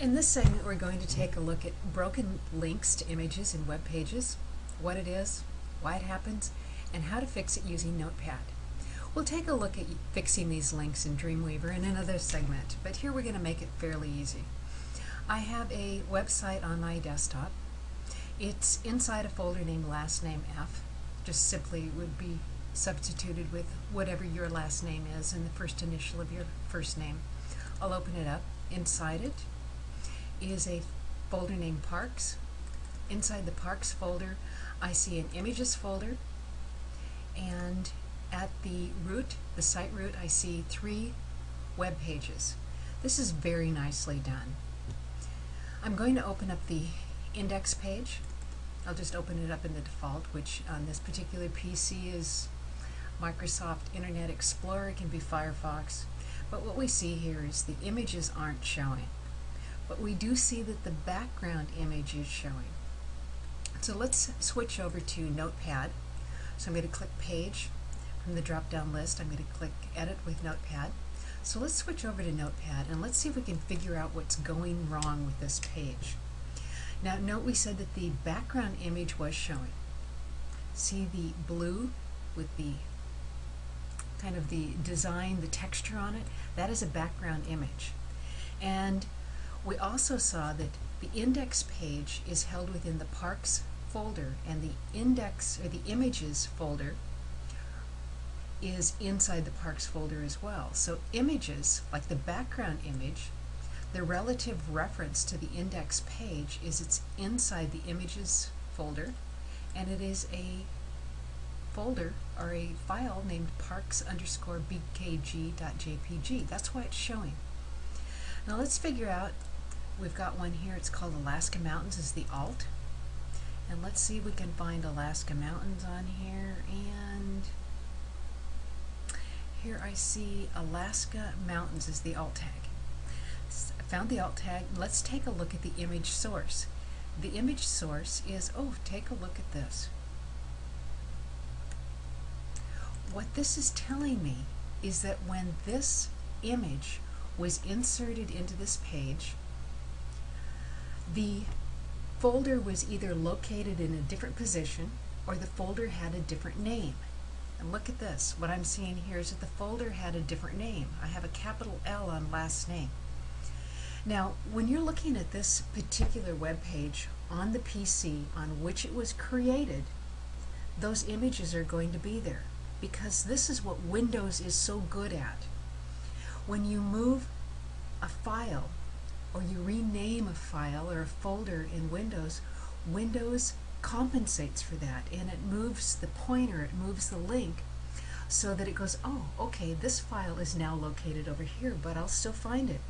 In this segment, we're going to take a look at broken links to images in web pages, what it is, why it happens, and how to fix it using Notepad. We'll take a look at fixing these links in Dreamweaver in another segment, but here we're going to make it fairly easy. I have a website on my desktop. It's inside a folder named last name F. Just simply would be substituted with whatever your last name is and the first initial of your first name. I'll open it up. Inside it is a folder named Parks. Inside the Parks folder, I see an Images folder, and at the root, the site root, I see 3 web pages. This is very nicely done. I'm going to open up the index page. I'll just open it up in the default, which on this particular PC is Microsoft Internet Explorer. It can be Firefox. But what we see here is the images aren't showing. But we do see that the background image is showing. So let's switch over to Notepad. So I'm going to click Page from the drop-down list. I'm going to click Edit with Notepad. So let's switch over to Notepad and let's see if we can figure out what's going wrong with this page. Now note we said that the background image was showing. See the blue with the kind of the design, the texture on it? That is a background image. And we also saw that the index page is held within the Parks folder, and the index or the images folder is inside the Parks folder as well. So images, like the background image, the relative reference to the index page is it's inside the images folder, and it is a folder or a file named parks_bkg.jpg. That's why it's showing. Now let's figure out, we've got one here, it's called Alaska Mountains is the alt. And let's see if we can find Alaska Mountains on here, and here I see Alaska Mountains is the alt tag. I found the alt tag. Let's take a look at the image source. The image source is, oh, take a look at this. What this is telling me is that when this image was inserted into this page, the folder was either located in a different position or the folder had a different name. And look at this. What I'm seeing here is that the folder had a different name. I have a capital L on last name. Now, when you're looking at this particular web page on the PC on which it was created, those images are going to be there, because this is what Windows is so good at. When you move a file or you rename a file or a folder in Windows, Windows compensates for that, and it moves the pointer, it moves the link so that it goes, oh, okay, this file is now located over here, but I'll still find it.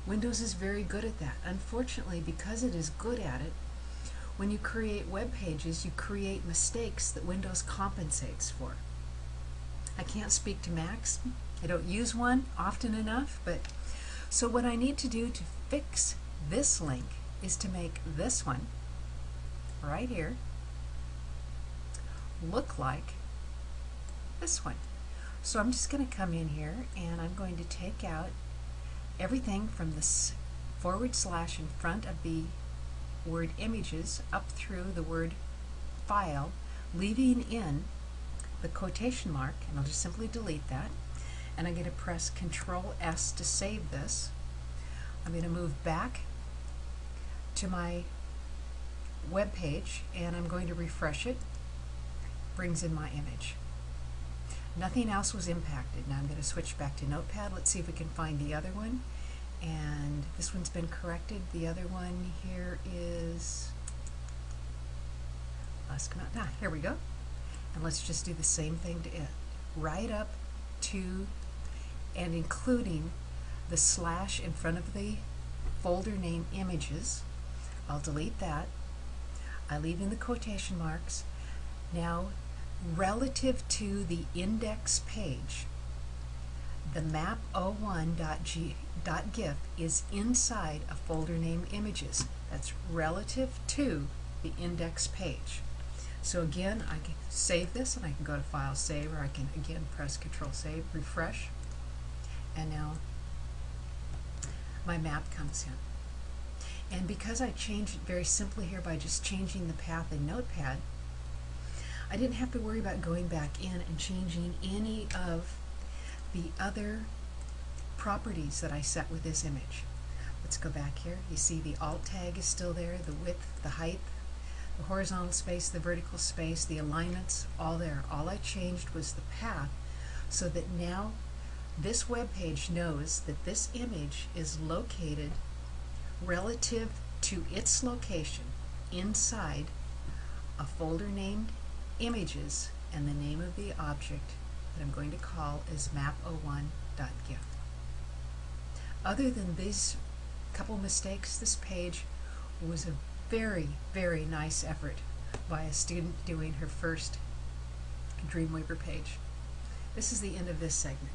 Windows is very good at that. Unfortunately, because it is good at it, when you create web pages, you create mistakes that Windows compensates for. I can't speak to Macs. I don't use one often enough, but so what I need to do to fix this link is to make this one right here look like this one. So I'm just going to come in here and I'm going to take out everything from this / in front of the word images up through the word file, leaving in the quotation mark, and I'll just simply delete that. And I'm going to press Control S to save this. I'm going to move back to my web page and I'm going to refresh it. Brings in my image. Nothing else was impacted. Now I'm going to switch back to Notepad. Let's see if we can find the other one. And this one's been corrected. The other one here is Alaska Mountain. Here we go. And let's just do the same thing to it. Right up to and including the / in front of the folder name images. I'll delete that. I leave in the quotation marks. Now, relative to the index page, the map01.gif is inside a folder named images. That's relative to the index page. So again, I can save this and I can go to File, Save, or I can again press Control Save, refresh, and now my map comes in. And because I changed it very simply here by just changing the path in Notepad, I didn't have to worry about going back in and changing any of the other properties that I set with this image. Let's go back here. You see the alt tag is still there, the width, the height, the horizontal space, the vertical space, the alignments, all there. All I changed was the path so that now this web page knows that this image is located relative to its location inside a folder named Images, and the name of the object that I'm going to call is map01.gif. Other than these couple mistakes, this page was a very, very nice effort by a student doing her first Dreamweaver page. This is the end of this segment.